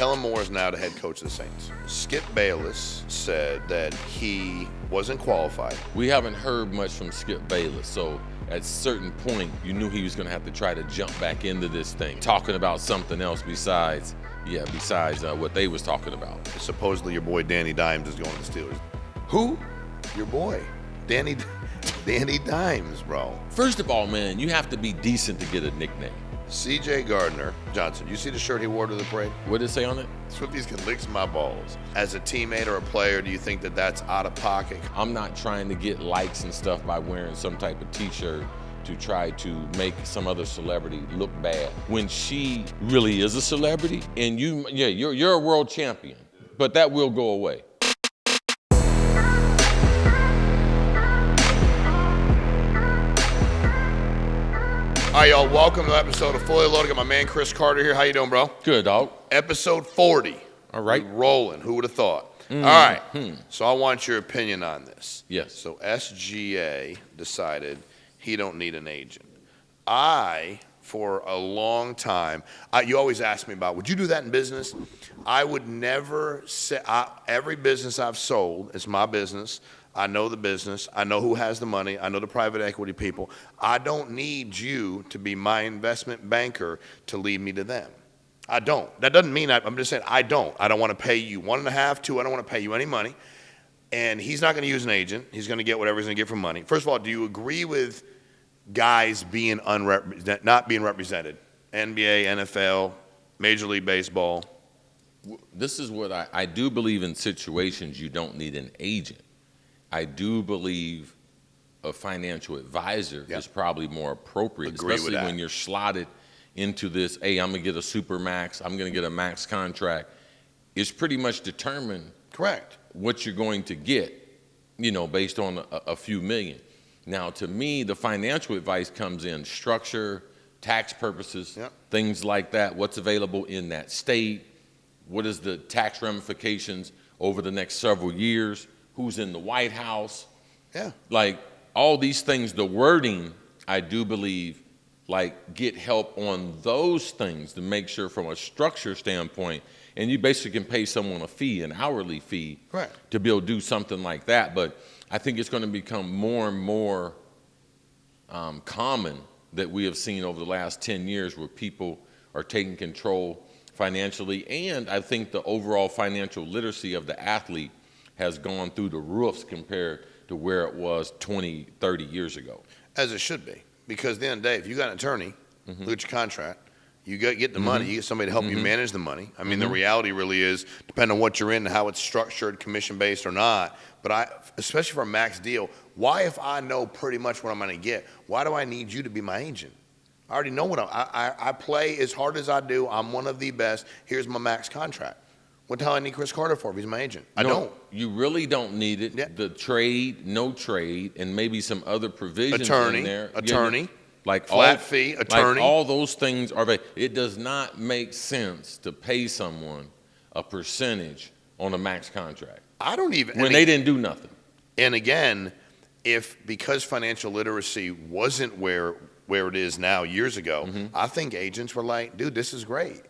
Kellen Moore is now the head coach of the Saints. Skip Bayless said that he wasn't qualified. We haven't heard much from Skip Bayless, so at a certain point, you knew he was going to have to try to jump back into this thing, talking about something else besides what they was talking about. Supposedly your boy Danny Dimes is going to the Steelers. Who? Your boy, Danny Dimes, bro. First of all, man, you have to be decent to get a nickname. C.J. Gardner Johnson, you see the shirt he wore to the parade? What did it say on it? Swifties can lick my balls. As a teammate or a player, do you think that that's out of pocket? I'm not trying to get likes and stuff by wearing some type of t-shirt to try to make some other celebrity look bad when she really is a celebrity. And you're a world champion, but that will go away. All right, y'all, welcome to the episode of Fully Loaded. Got my man Chris Carter here. How you doing, bro? Good, dog. Episode 40. All right. We're rolling. Who would have thought? All right. So I want your opinion on this. Yes. So SGA decided he don't need an agent. For a long time, you always ask me about, would you do that in business? I would never say, every business I've sold is my business. I know the business. I know who has the money. I know the private equity people. I don't need you to be my investment banker to lead me to them. I don't. That doesn't mean I'm just saying I don't. I don't want to pay you 1.5, 2. I don't want to pay you any money. And he's not going to use an agent. He's going to get whatever he's going to get for money. First of all, do you agree with guys being not being represented? NBA, NFL, Major League Baseball. This is what I do believe in situations you don't need an agent. I do believe a financial advisor is probably more appropriate, especially when you're slotted into this, hey, I'm going to get a super max, I'm going to get a max contract. It's pretty much determined Correct. what you're going to get, based on a few million. Now, to me, the financial advice comes in structure, tax purposes, things like that, what's available in that state, what is the tax ramifications over the next several years, who's in the White House. Yeah. Like all these things, the wording, I do believe, get help on those things to make sure from a structure standpoint, and you basically can pay someone a fee, an hourly fee, to be able to do something like that. But I think it's going to become more and more common that we have seen over the last 10 years where people are taking control financially, and I think the overall financial literacy of the athlete has gone through the roofs compared to where it was 20, 30 years ago. As it should be. Because at the end of the day, if you got an attorney, look at your contract, you get the money, you get somebody to help you manage the money. I mean, the reality really is, depending on what you're in and how it's structured, commission-based or not, but especially for a max deal, why, if I know pretty much what I'm going to get, why do I need you to be my agent? I already know what I play as hard as I do. I'm one of the best. Here's my max contract. What the hell I need Chris Carter for if he's my agent? I don't. You really don't need it. Yeah. The trade, no trade, and maybe some other provisions in there. Attorney. Like flat fee, attorney. Like all those things are. It does not make sense to pay someone a percentage on a max contract. I don't even. When they didn't do nothing. And again, because financial literacy wasn't where it is now years ago, I think agents were like, dude, this is great.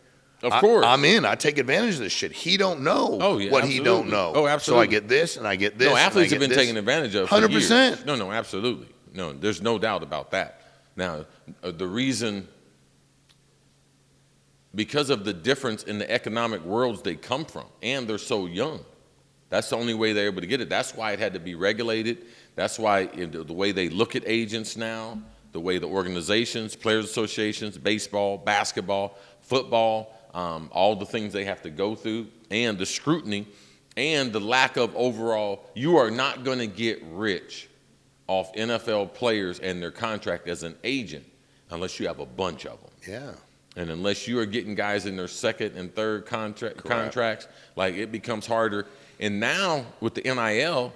Of course. I'm in. I take advantage of this shit. He don't know what absolutely. He don't know. Oh, absolutely. So I get this and I get this. No, athletes have been this. taken advantage of for 100%. years. No, absolutely. No, there's no doubt about that. Now, the reason, because of the difference in the economic worlds they come from, and they're so young, that's the only way they're able to get it. That's why it had to be regulated. That's why the way they look at agents now, the way the organizations, players associations, baseball, basketball, football, all the things they have to go through, and the scrutiny, and the lack of overall, you are not going to get rich off NFL players and their contract as an agent unless you have a bunch of them. Yeah. And unless you are getting guys in their second and third contracts, it becomes harder. And now with the NIL,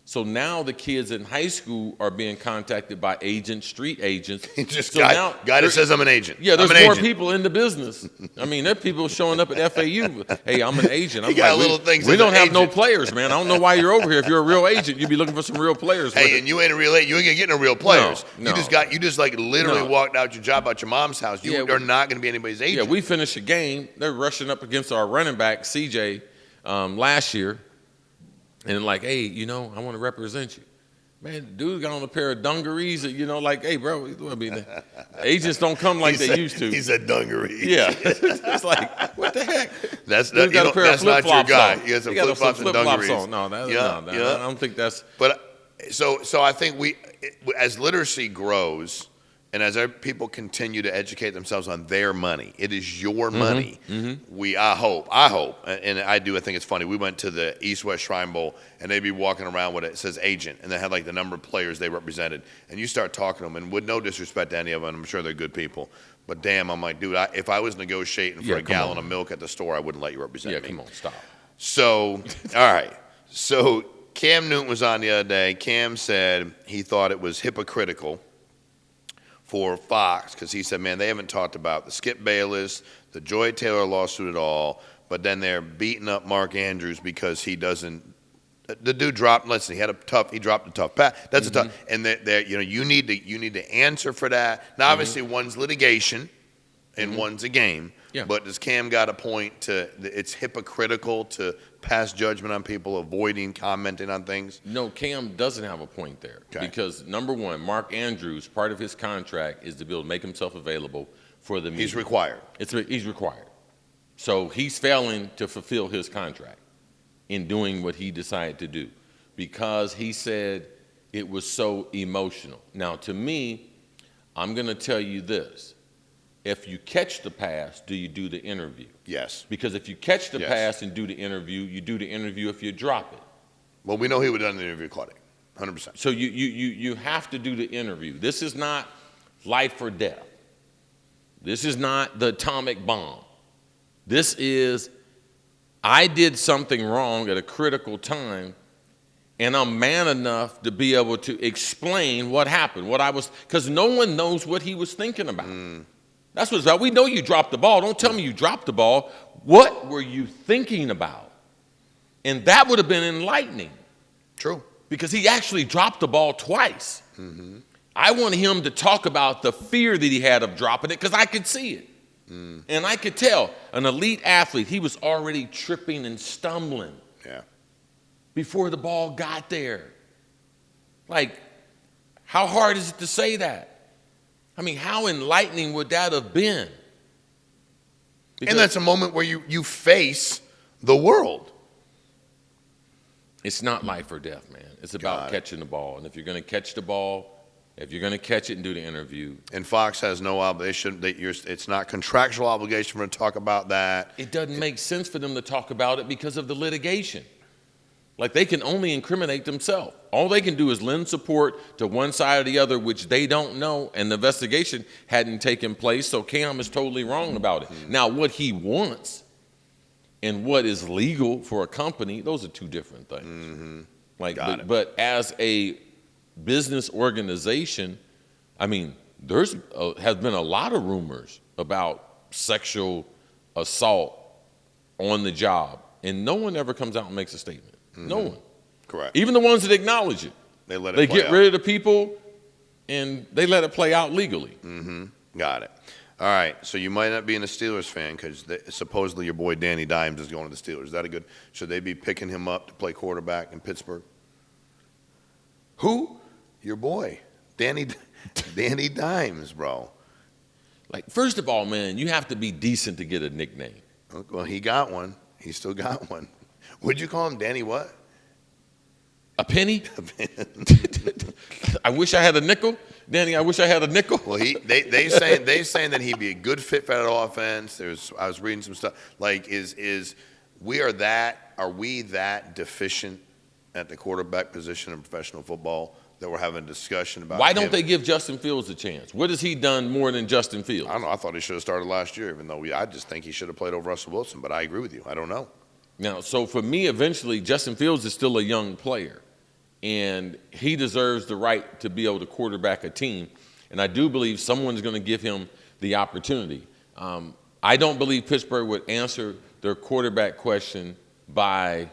So now the kids in high school are being contacted by agents, street agents. Just So now guy that says I'm an agent. yeah, there's I'm an more agent. people in the business. I mean, there are people showing up at FAU. Hey, I'm an agent. I'm He got like, little things we as don't an have no agent. players, man. I don't know why you're over here. If you're a real agent, you'd be looking for some real players. Hey, and you ain't a real agent. You ain't gonna get no real players. No. You just like literally No. walked out your job out your mom's house. You Yeah, are not gonna be anybody's agent. yeah, we finished a game. They're rushing up against our running back, CJ, last year. And like, hey, I want to represent you. Man, the dude got on a pair of dungarees, like, hey, bro, I mean, agents don't come like they used to. He said dungarees. Yeah. It's like, what the heck? That's Dude got a pair of that's not your flip-flops guy. on. He has some He got flip-flops and flip-flops dungarees. on. No, Yeah. I don't think that's. But so I think as literacy grows, and as our people continue to educate themselves on their money, it is your money. I hope, and I do. I think it's funny. We went to the East West Shrine Bowl, and they'd be walking around with it says agent, and they had like the number of players they represented, and you start talking to them, and with no disrespect to any of them, I'm sure they're good people, but damn, I'm like, dude, if I was negotiating for Yeah, a come gallon on. of milk at the store, I wouldn't let you represent Yeah, me. come on, stop. So, all right. So Cam Newton was on the other day. Cam said he thought it was hypocritical for Fox because he said, man, they haven't talked about the Skip Bayless, the Joy Taylor lawsuit at all, but then they're beating up Mark Andrews because he doesn't. The dude dropped. Listen, he dropped a tough pass. That's a tough. And you need to answer for that. Now, obviously, one's litigation, and one's a game. Yeah. But does Cam got a point to? It's hypocritical to pass judgment on people, avoiding commenting on things. No, Cam doesn't have a point there. Okay. Because, number one, Mark Andrews, part of his contract is to be able to make himself available for the media. He's required. He's required. So he's failing to fulfill his contract in doing what he decided to do because he said it was so emotional. Now, to me, I'm going to tell you this. If you catch the pass, do you do the interview? Yes. Because if you catch the Yes. pass and do the interview, you do the interview if you drop it. Well, we know he would have done the interview, Claudia. 100%. So you have to do the interview. This is not life or death. This is not the atomic bomb. This is, I did something wrong at a critical time, and I'm man enough to be able to explain what happened, because no one knows what he was thinking about. That's what it's about. We know you dropped the ball. Don't tell me you dropped the ball. What were you thinking about? And that would have been enlightening. True. Because he actually dropped the ball twice. I wanted him to talk about the fear that he had of dropping it because I could see it. And I could tell an elite athlete, he was already tripping and stumbling Yeah. before the ball got there. Like, how hard is it to say that? I mean, how enlightening would that have been? Because And that's a moment where you face the world. it's not life or death, man. It's about Got it. catching the ball. And if you're going to catch the ball, if you're going to catch it and do the interview, And Fox has no obligation. It's not contractual obligation for him to talk about that. it doesn't make sense for them to talk about it because of the litigation. Like, they can only incriminate themselves. All they can do is lend support to one side or the other, which they don't know, and the investigation hadn't taken place, so Cam is totally wrong about it. Now, what he wants and what is legal for a company, those are two different things. Like, Got it. but as a business organization, I mean, has been a lot of rumors about sexual assault on the job, and no one ever comes out and makes a statement. No one. Correct. Even the ones that acknowledge it. They let it They play get out. rid of the people, and they let it play out legally. Got it. All right. So you might not be a Steelers fan because supposedly your boy Danny Dimes is going to the Steelers. Is that a good? Should they be picking him up to play quarterback in Pittsburgh? Who? Your boy, Danny Dimes, bro. Like, first of all, man, you have to be decent to get a nickname. Well, he got one. He still got one. Would you call him Danny what? A penny? I wish I had a nickel. Danny, I wish I had a nickel. Well, they saying that he'd be a good fit for that offense. I was reading some stuff. Like, are we that deficient at the quarterback position in professional football that we're having a discussion about? Why don't him? they give Justin Fields a chance? What has he done more than Justin Fields? I don't know. I thought he should have started last year, even though I just think he should have played over Russell Wilson. But I agree with you. I don't know. Now, so for me, eventually, Justin Fields is still a young player. and he deserves the right to be able to quarterback a team. And I do believe someone's going to give him the opportunity. I don't believe Pittsburgh would answer their quarterback question by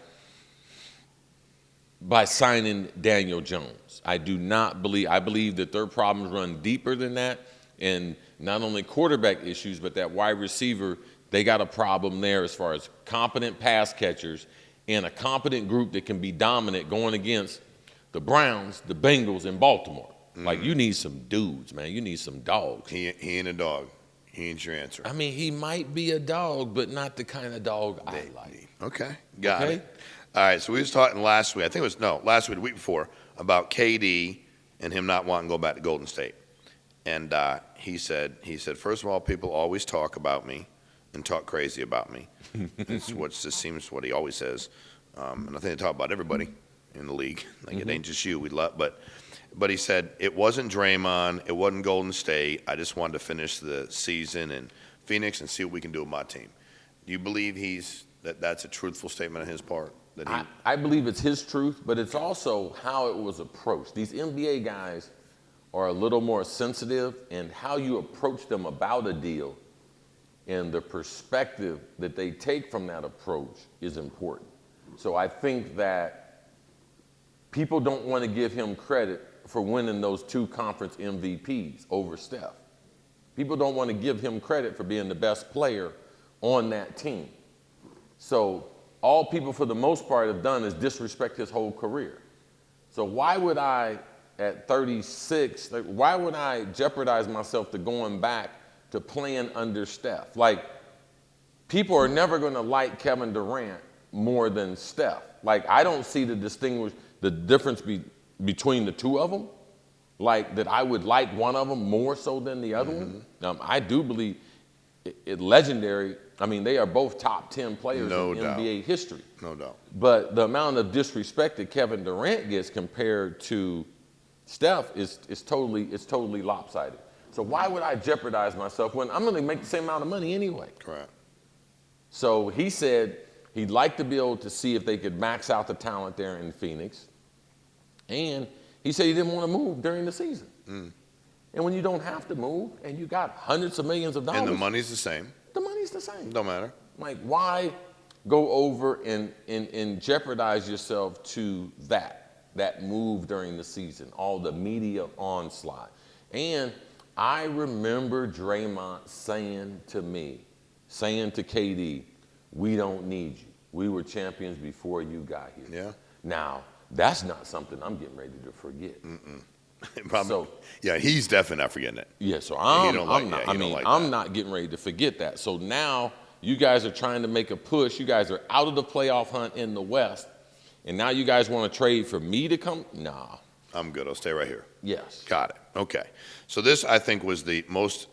signing Daniel Jones. I do not believe. I believe that their problems run deeper than that, and not only quarterback issues, but that wide receiver, they got a problem there as far as competent pass catchers and a competent group that can be dominant going against the Browns, the Bengals, and Baltimore. Like, you need some dudes, man. You need some dogs. He ain't a dog. He ain't your answer. I mean, he might be a dog, but not the kind of dog I like. Okay, got it. All right, so we was talking last week. I think it was last week, the week before, about KD and him not wanting to go back to Golden State. And he said, first of all, people always talk about me and talk crazy about me. It's what just seems what he always says. And I think they talk about everybody in the league. Like, it ain't just you. We love, but he said it wasn't Draymond, it wasn't Golden State. I just wanted to finish the season in Phoenix and see what we can do with my team. Do you believe that's a truthful statement on his part? I believe it's his truth, but it's also how it was approached. These NBA guys are a little more sensitive, and how you approach them about a deal and the perspective that they take from that approach is important. So I think that people don't want to give him credit for winning those 2 conference MVPs over Steph. People don't want to give him credit for being the best player on that team. So all people, for the most part, have done is disrespect his whole career. So why would I, at 36, why would I jeopardize myself to going back to playing under Steph? Like, people are never going to like Kevin Durant more than Steph. Like, I don't see the difference between the two of them, like that I would like one of them more so than the other one. I do believe it legendary. I mean, they are both top 10 players in NBA history. No doubt. But the amount of disrespect that Kevin Durant gets compared to Steph is totally lopsided. So why would I jeopardize myself when I'm going to make the same amount of money anyway? Correct. So he said he'd like to be able to see if they could max out the talent there in Phoenix. And he said he didn't want to move during the season. And when you don't have to move and you got hundreds of millions of dollars. And the money's the same. The money's the same. Don't matter. Like, why go over and jeopardize yourself to that move during the season, all the media onslaught? And I remember Draymond saying to KD, we don't need you. We were champions before you got here. Yeah. Now, that's not something I'm getting ready to forget. Probably, So, yeah, he's definitely not forgetting it. yeah, so He I'm don't like- not. yeah, he I don't mean, like I'm that. not getting ready to forget that. So now you guys are trying to make a push. You guys are out of the playoff hunt in the West, and now you guys want to trade for me to come? Nah. I'm good. I'll stay right here. Yes. Got it. Okay. So this, I think, was the most,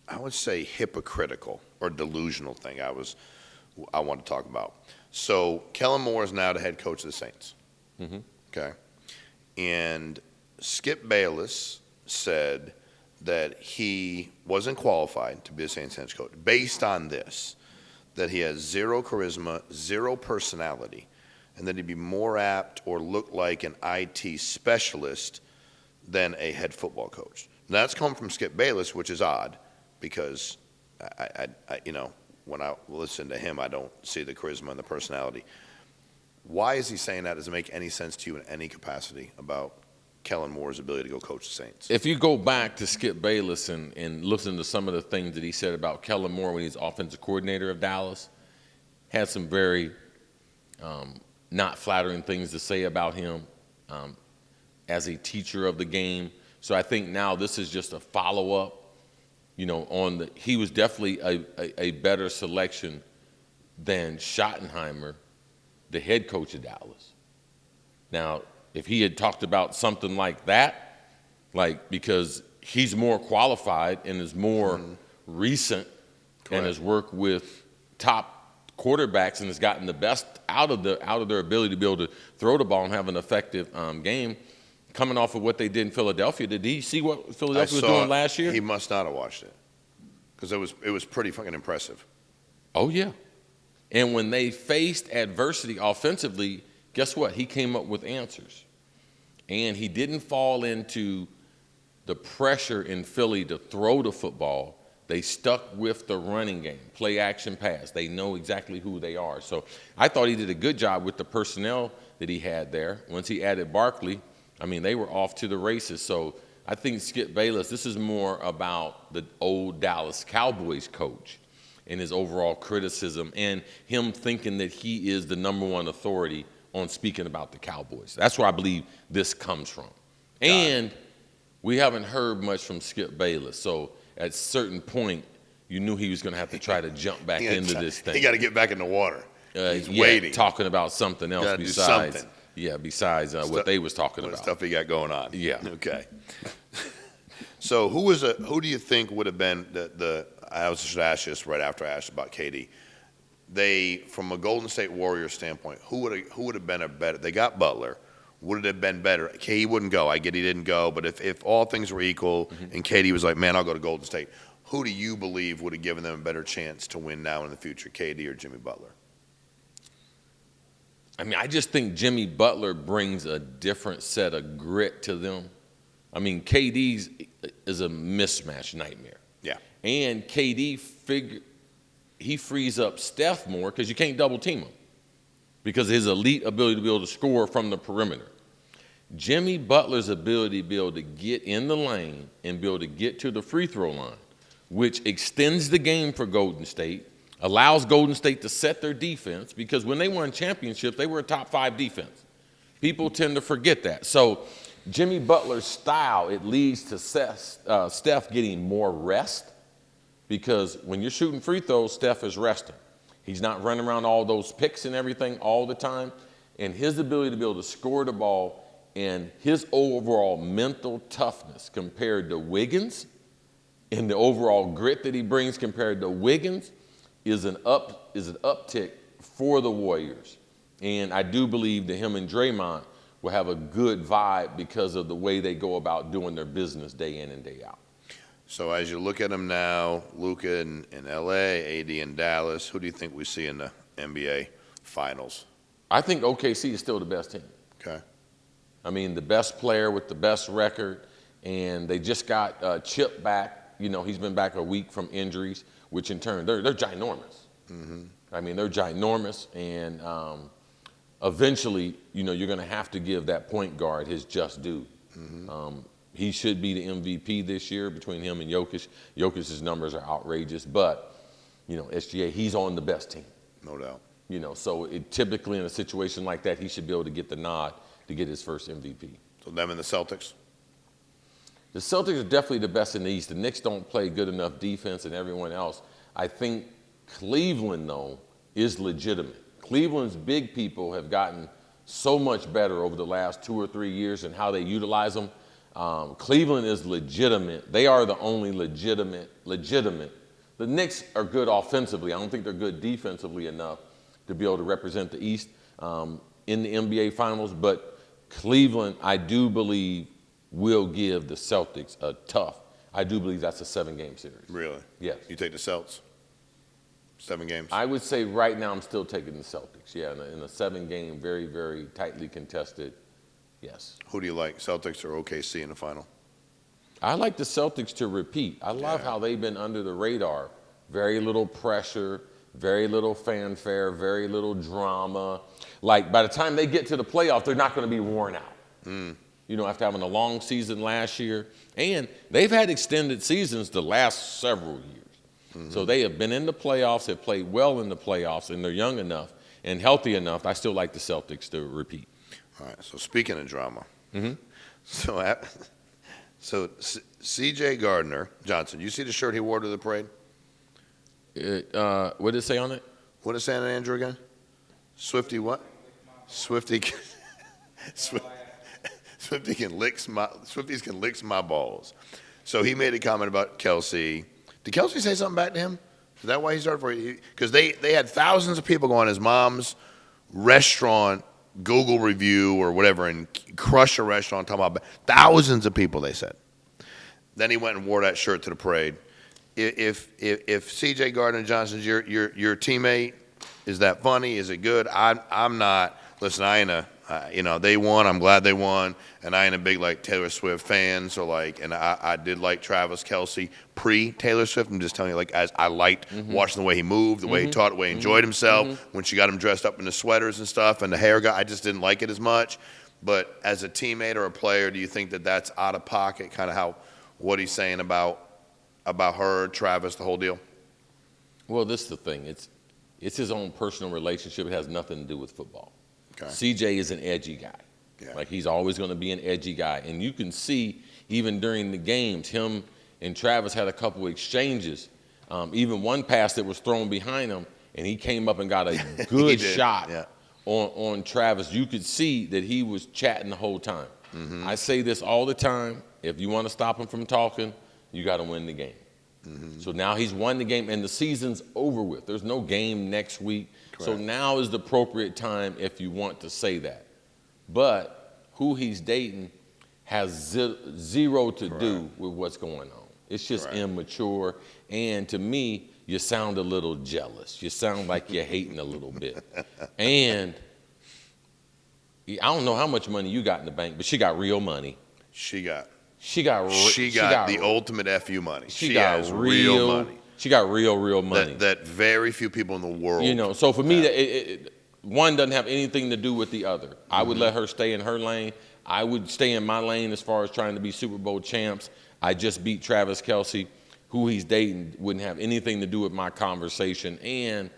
I would say, hypocritical or delusional thing I want to talk about. So Kellen Moore is now the head coach of the Saints. Okay. And Skip Bayless said that he wasn't qualified to be a Saints head coach based on this, that he has zero charisma, zero personality, and that he'd be more apt or look like an IT specialist than a head football coach. Now, that's come from Skip Bayless, which is odd because I when I listen to him, I don't see the charisma and the personality. Why is he saying that? Does it make any sense to you in any capacity about Kellen Moore's ability to go coach the Saints? If you go back to Skip Bayless and listen to some of the things that he said about Kellen Moore when he's offensive coordinator of Dallas, had some very not flattering things to say about him as a teacher of the game. So I think now this is just a follow-up, he was definitely a better selection than Schottenheimer, the head coach of Dallas. Now, if he had talked about something like that, because he's more qualified and is more recent and has worked with top quarterbacks and has gotten the best out of their ability to be able to throw the ball and have an effective game, coming off of what they did in Philadelphia. Did he see what Philadelphia was doing last year? He must not have watched it because it was pretty fucking impressive. Oh, yeah. And when they faced adversity offensively, guess what? He came up with answers. and he didn't fall into the pressure in Philly to throw the football. They stuck with the running game, play action pass. They know exactly who they are. So I thought he did a good job with the personnel that he had there. Once he added Barkley, I mean, they were off to the races. So I think Skip Bayless, this is more about the old Dallas Cowboys coach and his overall criticism and him thinking that he is the number one authority on speaking about the Cowboys. That's where I believe this comes from. And we haven't heard much from Skip Bayless. So at a certain point, you knew he was going to have to try to jump back into this thing. He got to get back in the water. He's Yeah, waiting. talking about something else Gotta do besides, something. besides what they was talking What about. stuff he got going on. Yeah. Okay. So who do you think would have been I should ask you this right after I asked about KD. From a Golden State Warriors standpoint, who would have been a better? They got Butler. Would it have been better? KD wouldn't go. I get he didn't go, but if all things were equal and KD was like, man, I'll go to Golden State, who do you believe would have given them a better chance to win now in the future, KD or Jimmy Butler? I mean, I just think Jimmy Butler brings a different set of grit to them. I mean, KD's is a mismatch nightmare. Yeah. And KD he frees up Steph more because you can't double team him because of his elite ability to be able to score from the perimeter. Jimmy Butler's ability to be able to get in the lane and be able to get to the free throw line, which extends the game for Golden State, allows Golden State to set their defense because when they won championships, they were a top 5 defense. People tend to forget that. So Jimmy Butler's style, it leads to Steph getting more rest because when you're shooting free throws, Steph is resting. He's not running around all those picks and everything all the time. And his ability to be able to score the ball and his overall mental toughness compared to Wiggins and the overall grit that he brings compared to Wiggins is an uptick for the Warriors. And I do believe that him and Draymond will have a good vibe because of the way they go about doing their business day in and day out. So as you look at them now, Luka in L.A., AD in Dallas, who do you think we see in the NBA Finals? I think OKC is still the best team. Okay. I mean, the best player with the best record, and they just got Chip back. You know, he's been back a week from injuries, which in turn, they're ginormous. Mm-hmm. I mean, they're ginormous, and eventually, you know, you're going to have to give that point guard his just due. Mm-hmm. He should be the MVP this year between him and Jokic. Jokic's numbers are outrageous, but, you know, SGA, he's on the best team. No doubt. You know, so typically in a situation like that, he should be able to get the nod to get his first MVP. So them and the Celtics? The Celtics are definitely the best in the East. The Knicks don't play good enough defense and everyone else. I think Cleveland, though, is legitimate. Cleveland's big people have gotten so much better over the last 2 or 3 years in how they utilize them. Cleveland is legitimate. They are the only legitimate. The Knicks are good offensively. I don't think they're good defensively enough to be able to represent the East in the NBA Finals. But Cleveland, I do believe, will give the Celtics a tough. I do believe that's a 7-game series. Really? Yes. You take the Celts? 7 games? I would say right now I'm still taking the Celtics. Yeah, in a 7-game, very, very tightly contested. Yes. Who do you like, Celtics or OKC in the final? I like the Celtics to repeat. I love how they've been under the radar. Very little pressure, very little fanfare, very little drama. Like, by the time they get to the playoffs, they're not going to be worn out. You know, after having a long season last year. And they've had extended seasons the last several years. So they have been in the playoffs, have played well in the playoffs, and they're young enough and healthy enough. I still like the Celtics to repeat. All right, so speaking of drama, so C.J. Gardner Johnson, you see the shirt he wore to the parade? What did it say on it? What did it say on Andrew again? Swifty what? Swifty Swifties can lick my balls. So he made a comment about Kelsey. Did Kelsey say something back to him? Is that why he started for you? Because they had thousands of people go on his mom's restaurant Google review or whatever and crush a restaurant, talking about thousands of people, they said. Then he went and wore that shirt to the parade. If C.J. Gardner Johnson's your teammate, is that funny? Is it good? I'm not. Listen, I They won. I'm glad they won. And I ain't a big like Taylor Swift fan, so like, and I did like Travis Kelce pre Taylor Swift. I'm just telling you, like, as I liked watching the way he moved, the way he taught, the way he enjoyed himself. When she got him dressed up in the sweaters and stuff, and the hair guy, I just didn't like it as much. But as a teammate or a player, do you think that that's out of pocket? Kind of what he's saying about her, Travis, the whole deal. Well, this is the thing. It's his own personal relationship. It has nothing to do with football. Okay. CJ is an edgy guy. Yeah. Like, he's always going to be an edgy guy. And you can see, even during the games, him and Travis had a couple exchanges. Even one pass that was thrown behind him, and he came up and got a good shot on Travis. You could see that he was chatting the whole time. I say this all the time. If you want to stop him from talking, you got to win the game. So now he's won the game, and the season's over with. There's no game next week. Correct. So now is the appropriate time if you want to say that. But who he's dating has zero to do with what's going on. It's just immature. And to me, you sound a little jealous. You sound like you're hating a little bit. And I don't know how much money you got in the bank, but she got real money. She got the ultimate FU money. She has real money. She got real money. That very few people in the world. So for me, one doesn't have anything to do with the other. I would let her stay in her lane. I would stay in my lane as far as trying to be Super Bowl champs. I just beat Travis Kelce. Who he's dating wouldn't have anything to do with my conversation. And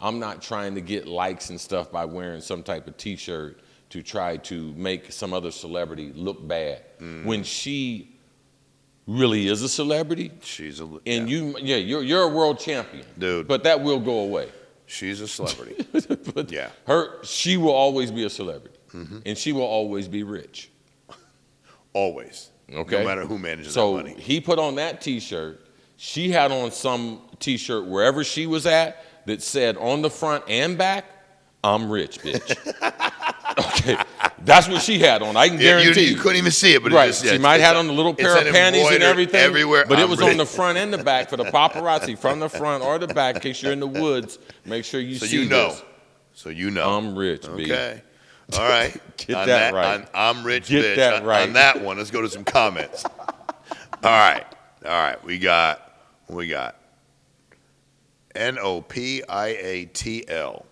I'm not trying to get likes and stuff by wearing some type of T-shirt to try to make some other celebrity look bad when she really is a celebrity. You're a world champion, dude. But that will go away. She's a celebrity. But she will always be a celebrity, and she will always be rich. Always. Okay. No matter who manages that money. So he put on that T-shirt. She had on some T-shirt wherever she was at that said on the front and back, "I'm rich, bitch." Okay, that's what she had on. I can guarantee you couldn't even see it, but right. She might have on the little pair of panties and everything everywhere. But it was on the front and the back for the paparazzi, from the front or the back. In case you're in the woods, make sure you see this. So you know, I'm rich. Okay, B. All right. Get that right. I'm rich, Get bitch. that right. On that one, let's go to some comments. All right. We got NOPIATL.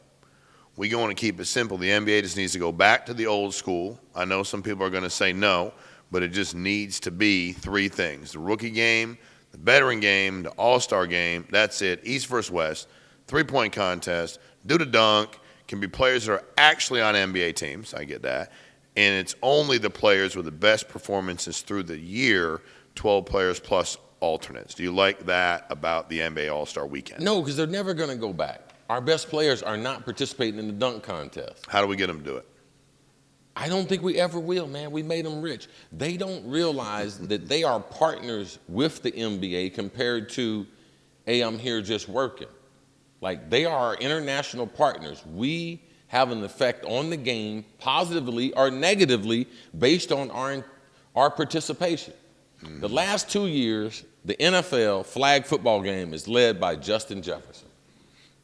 We going to keep it simple. The NBA just needs to go back to the old school. I know some people are going to say no, but it just needs to be three things: the rookie game, the veteran game, the all-star game. That's it. East versus West, three-point contest, do the dunk. Can be players that are actually on NBA teams. I get that. And it's only the players with the best performances through the year, 12 players plus alternates. Do you like that about the NBA All-Star Weekend? No, because they're never going to go back. Our best players are not participating in the dunk contest. How do we get them to do it? I don't think we ever will, man. We made them rich. They don't realize that they are partners with the NBA compared to, hey, I'm here just working. Like, they are our international partners. We have an effect on the game positively or negatively based on our participation. The last 2 years, the NFL flag football game is led by Justin Jefferson.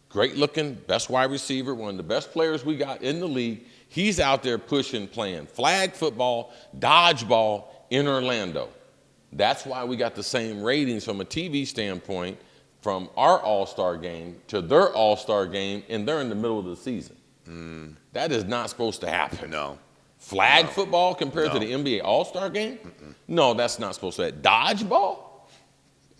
Great looking, best wide receiver, one of the best players we got in the league. He's out there playing flag football, dodgeball in Orlando. That's why we got the same ratings from a TV standpoint from our All-Star game to their All-Star game, and they're in the middle of the season. That is not supposed to happen. No. Flag football compared to the NBA All-Star game? No, that's not supposed to happen. Dodgeball?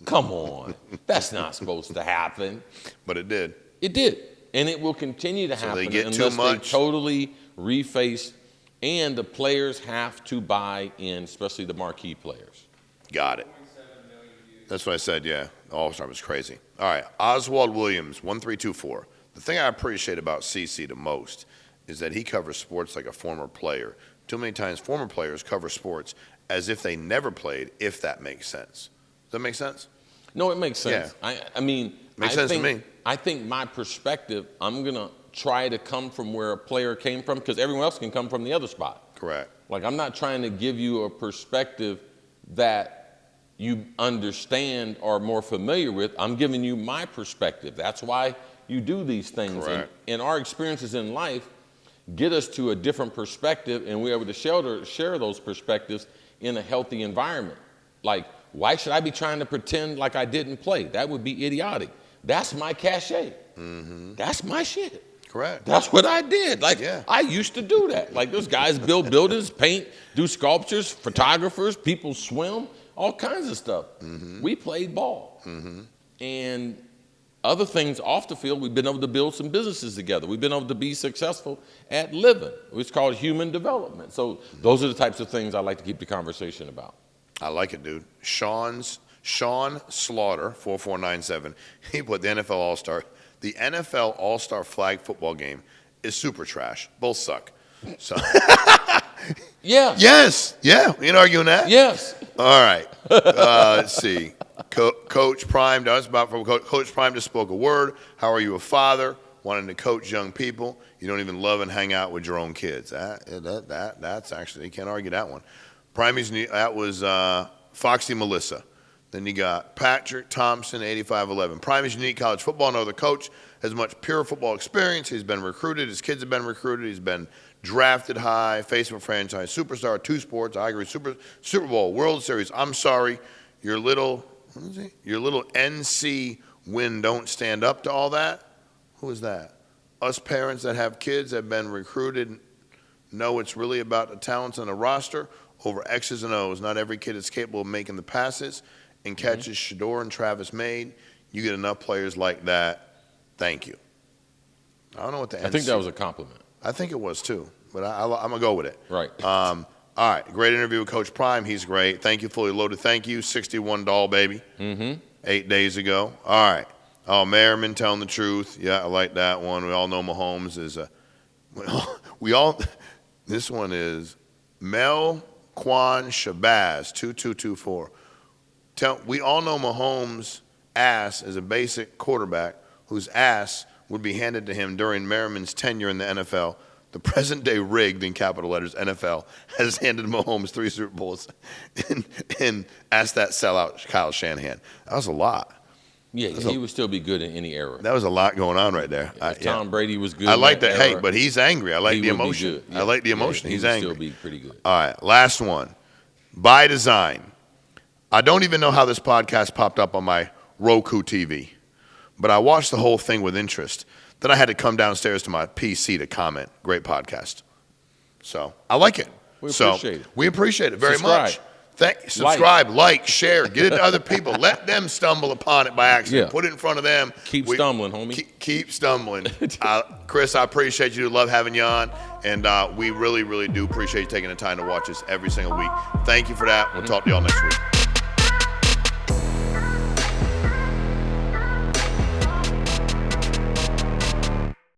Come on. That's not supposed to happen. But it did. It did. And it will continue to happen unless they totally reface, and the players have to buy in, especially the marquee players. Got it. That's what I said, yeah. The All-Star was crazy. All right, Oswald Williams, 1324. The thing I appreciate about CC the most is that he covers sports like a former player. Too many times former players cover sports as if they never played, if that makes sense. Does that make sense? No, it makes sense. Yeah. I mean, makes sense to me. I think my perspective, I'm going to try to come from where a player came from, because everyone else can come from the other spot. Correct. Like, I'm not trying to give you a perspective that you understand or more familiar with. I'm giving you my perspective. That's why you do these things. Correct. And our experiences in life, get us to a different perspective, and we're able to share those perspectives in a healthy environment. Like, why should I be trying to pretend like I didn't play? That would be idiotic. That's my cachet. That's my shit. Correct. That's what I did. Like, Yeah. I used to do that. Like, those guys build buildings, paint, do sculptures, photographers, people swim, all kinds of stuff. We played ball. And other things off the field, we've been able to build some businesses together. We've been able to be successful at living. It's called human development. So those are the types of things I like to keep the conversation about. I like it, dude. Sean Slaughter, 4497. He put the NFL All-Star. The NFL All-Star flag football game is super trash. Both suck. So Yeah. yes, yeah, we ain't arguing that. Yes. All right. Let's see. Coach Prime does about from Coach Prime just spoke a word. How are you a father? Wanting to coach young people. You don't even love and hang out with your own kids. That's actually, you can't argue that one. Primey's, that was Foxy Melissa. Then you got Patrick Thompson, 8511. Primey's unique college football. No other coach has much pure football experience. He's been recruited. His kids have been recruited. He's been drafted high, face of a franchise superstar, 2 sports. I agree. Super Bowl, World Series. I'm sorry, your little NC win don't stand up to all that. Who is that? Us parents that have kids that have been recruited know it's really about the talents on the roster over X's and O's. Not every kid is capable of making the passes and catches Shador and Travis made. You get enough players like that. Thank you. I don't know what the I think that was a compliment. I think it was too, but I'm going to go with it. Right. All right. Great interview with Coach Prime. He's great. Thank you, Fully Loaded. Thank you, 61 Doll Baby. 8 days ago. All right. Oh, Merriman telling the truth. Yeah, I like that one. We all know Mahomes is a this one is Mel Quan Shabazz, 2224. We all know Mahomes' ass is a basic quarterback whose ass would be handed to him during Merriman's tenure in the NFL. The present-day rigged, in capital letters, NFL, has handed Mahomes 3 Super Bowls and asked that sellout Kyle Shanahan. That was a lot. Yeah, he would still be good in any era. That was a lot going on right there. If Tom Brady was good. I like that. Era, Hey, but he's angry. I like he the would be emotion. good. Yeah. I like the emotion. Yeah, He's he would angry. still be pretty good. All right, last one. By design. I don't even know how this podcast popped up on my Roku TV, but I watched the whole thing with interest. Then I had to come downstairs to my PC to comment. Great podcast. So I like it. We appreciate it. We appreciate it very much. Subscribe. Subscribe, like, share, get it to other people. Let them stumble upon it by accident. Yeah. Put it in front of them. Keep stumbling, homie. Keep stumbling. Chris, I appreciate you. Love having you on. And we really, really do appreciate you taking the time to watch us every single week. Thank you for that. We'll talk to y'all next week.